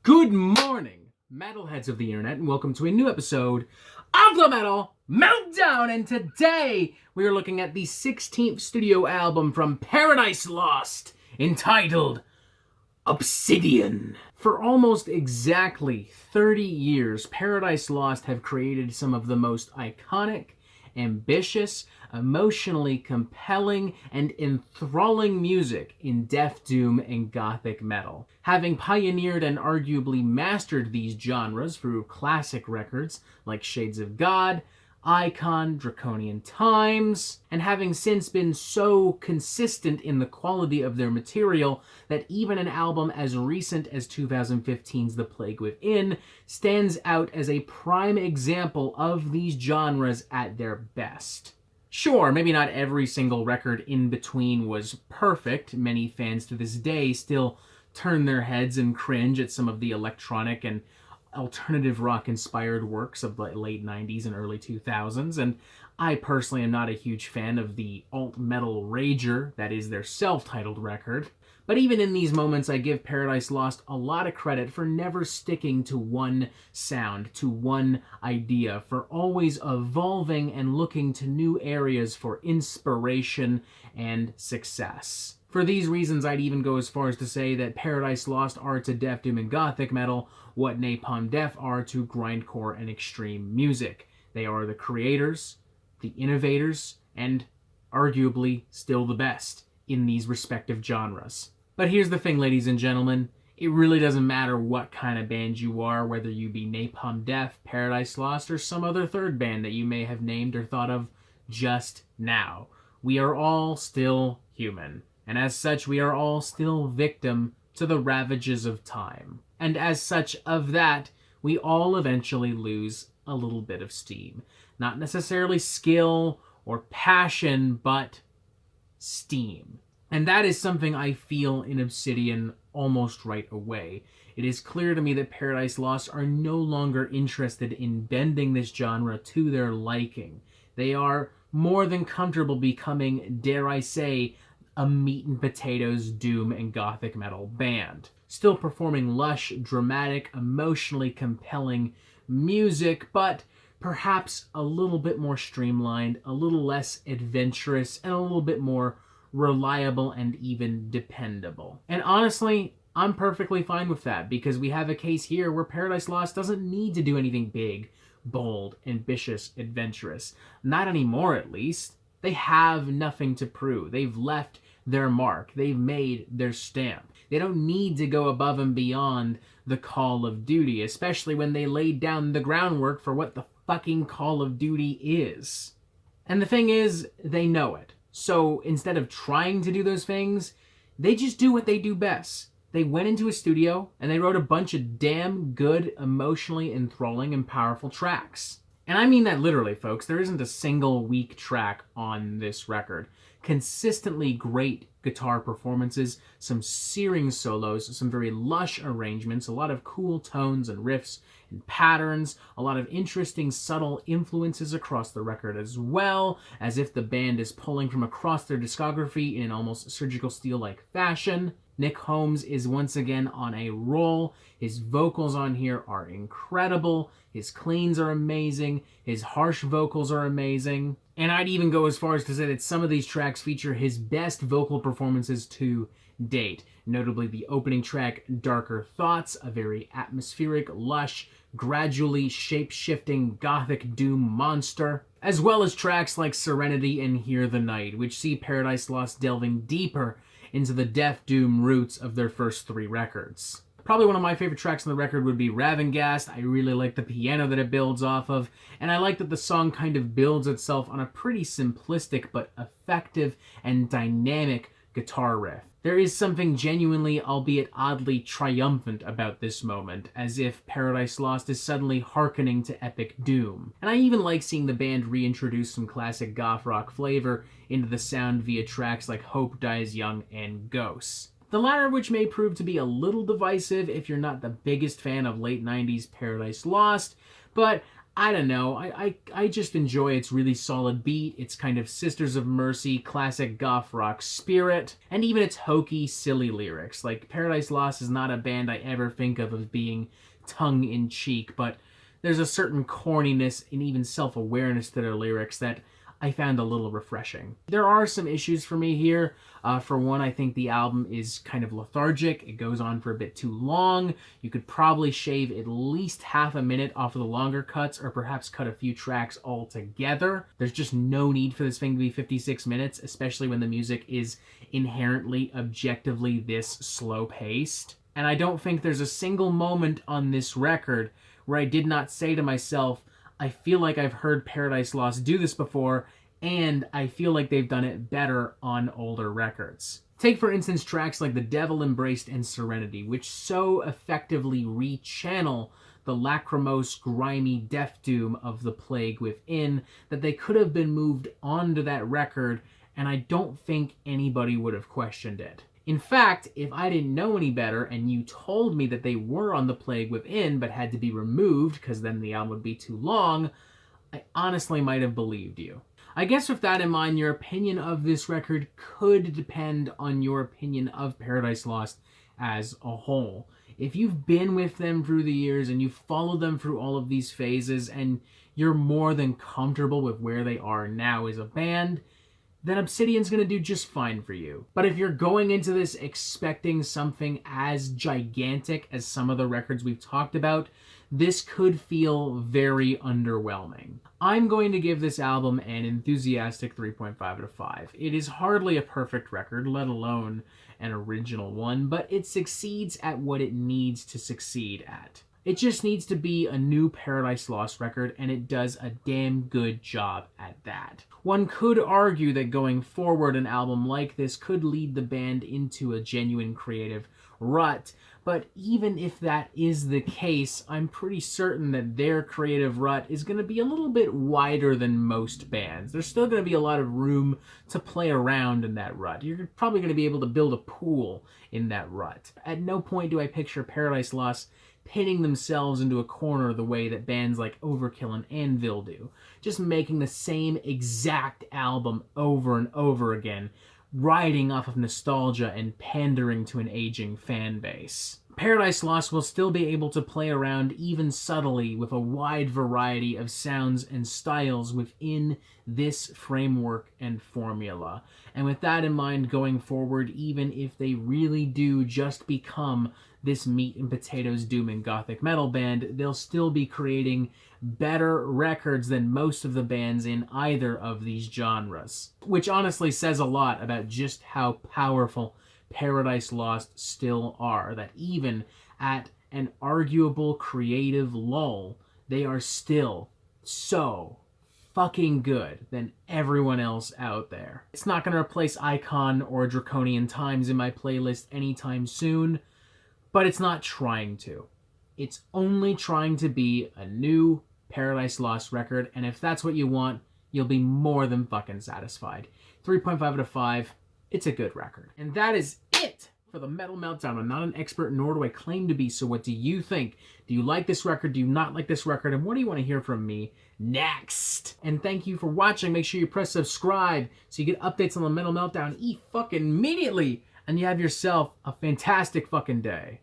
Good morning, metalheads of the internet, and welcome to a new episode of the Metal Meltdown. And today we are looking at the 16th studio album from Paradise Lost, entitled Obsidian. For almost exactly 30 years, Paradise Lost have created some of the most iconic, ambitious, emotionally compelling, and enthralling music in death doom and gothic metal. Having pioneered and arguably mastered these genres through classic records like Shades of God, Icon, Draconian Times, and having since been so consistent in the quality of their material that even an album as recent as 2015's The Plague Within stands out as a prime example of these genres at their best. Sure, maybe not every single record in between was perfect. Many fans to this day still turn their heads and cringe at some of the electronic and alternative rock inspired works of the late 90s and early 2000s, and I personally am not a huge fan of the alt metal rager that is their self-titled record. But even in these moments, I give Paradise Lost a lot of credit for never sticking to one sound, to one idea, for always evolving and looking to new areas for inspiration and success. For these reasons, I'd even go as far as to say that Paradise Lost are to death doom and gothic metal what Napalm Death are to grindcore and extreme music. They are the creators, the innovators, and arguably still the best in these respective genres. But here's the thing, ladies and gentlemen, it really doesn't matter what kind of band you are, whether you be Napalm Death, Paradise Lost, or some other third band that you may have named or thought of just now. We are all still human, and as such, we are all still victim to the ravages of time. And as such of that, we all eventually lose a little bit of steam. Not necessarily skill or passion, but steam. And that is something I feel in Obsidian almost right away. It is clear to me that Paradise Lost are no longer interested in bending this genre to their liking. They are more than comfortable becoming, dare I say, a meat and potatoes doom and gothic metal band. Still performing lush, dramatic, emotionally compelling music, but perhaps a little bit more streamlined, a little less adventurous, and a little bit more reliable and even dependable. And honestly, I'm perfectly fine with that, because we have a case here where Paradise Lost doesn't need to do anything big, bold, ambitious, adventurous. Not anymore, at least. They have nothing to prove. They've left their mark. They've made their stamp. They don't need to go above and beyond the Call of Duty, especially when they laid down the groundwork for what the fucking Call of Duty is. And the thing is, they know it. So instead of trying to do those things, they just do what they do best. They went into a studio and they wrote a bunch of damn good, emotionally enthralling and powerful tracks. And I mean that literally, folks. There isn't a single weak track on this record. Consistently great guitar performances, some searing solos, some very lush arrangements, a lot of cool tones and riffs and patterns, a lot of interesting subtle influences across the record as well, as if the band is pulling from across their discography in an almost surgical steel-like fashion. Nick Holmes is once again on a roll. His vocals on here are incredible. His cleans are amazing. His harsh vocals are amazing. And I'd even go as far as to say that some of these tracks feature his best vocal performances to date. Notably the opening track, Darker Thoughts, a very atmospheric, lush, gradually shape-shifting gothic doom monster, as well as tracks like Serenity and Hear the Night, which see Paradise Lost delving deeper into the death doom roots of their first three records. Probably one of my favorite tracks on the record would be Ravengast. I really like the piano that it builds off of, and I like that the song kind of builds itself on a pretty simplistic but effective and dynamic guitar riff. There is something genuinely, albeit oddly, triumphant about this moment, as if Paradise Lost is suddenly hearkening to epic doom. And I even like seeing the band reintroduce some classic goth rock flavor into the sound via tracks like Hope Dies Young and Ghosts. The latter of which may prove to be a little divisive if you're not the biggest fan of late 90s Paradise Lost, but I don't know. I just enjoy its really solid beat, its kind of Sisters of Mercy, classic goth rock spirit, and even its hokey, silly lyrics. Like, Paradise Lost is not a band I ever think of as being tongue-in-cheek, but there's a certain corniness and even self-awareness to their lyrics that I found a little refreshing. There are some issues for me here. For one, I think the album is kind of lethargic. It goes on for a bit too long. You could probably shave at least half a minute off of the longer cuts, or perhaps cut a few tracks altogether. There's just no need for this thing to be 56 minutes, especially when the music is inherently, objectively this slow-paced. And I don't think there's a single moment on this record where I did not say to myself, I feel like I've heard Paradise Lost do this before, and I feel like they've done it better on older records. Take, for instance, tracks like The Devil Embraced and Serenity, which so effectively rechannel the lachrymose, grimy death doom of The Plague Within that they could have been moved onto that record, and I don't think anybody would have questioned it. In fact, if I didn't know any better and you told me that they were on The Plague Within but had to be removed because then the album would be too long, I honestly might have believed you. I guess with that in mind, your opinion of this record could depend on your opinion of Paradise Lost as a whole. If you've been with them through the years and you've followed them through all of these phases and you're more than comfortable with where they are now as a band, then Obsidian's going to do just fine for you. But if you're going into this expecting something as gigantic as some of the records we've talked about, this could feel very underwhelming. I'm going to give this album an enthusiastic 3.5 out of 5. It is hardly a perfect record, let alone an original one, but it succeeds at what it needs to succeed at. It just needs to be a new Paradise Lost record, and it does a damn good job at that. One could argue that going forward, an album like this could lead the band into a genuine creative rut, but even if that is the case, I'm pretty certain that their creative rut is going to be a little bit wider than most bands. There's still going to be a lot of room to play around in that rut. You're probably going to be able to build a pool in that rut. At no point do I picture Paradise Lost pinning themselves into a corner the way that bands like Overkill and Anvil do, just making the same exact album over and over again, riding off of nostalgia and pandering to an aging fan base. Paradise Lost will still be able to play around even subtly with a wide variety of sounds and styles within this framework and formula. And with that in mind going forward, even if they really do just become this meat and potatoes doom and gothic metal band, they'll still be creating better records than most of the bands in either of these genres. Which honestly says a lot about just how powerful Paradise Lost still are, that even at an arguable creative lull, they are still so fucking good than everyone else out there. It's not going to replace Icon or Draconian Times in my playlist anytime soon, but it's not trying to. It's only trying to be a new Paradise Lost record, and if that's what you want, you'll be more than fucking satisfied. 3.5 out of 5. It's a good record. And that is it for the Metal Meltdown. I'm not an expert, nor do I claim to be, so what do you think? Do you like this record? Do you not like this record? And what do you want to hear from me next? And thank you for watching. Make sure you press subscribe so you get updates on the Metal Meltdown fucking immediately. And you have yourself a fantastic fucking day.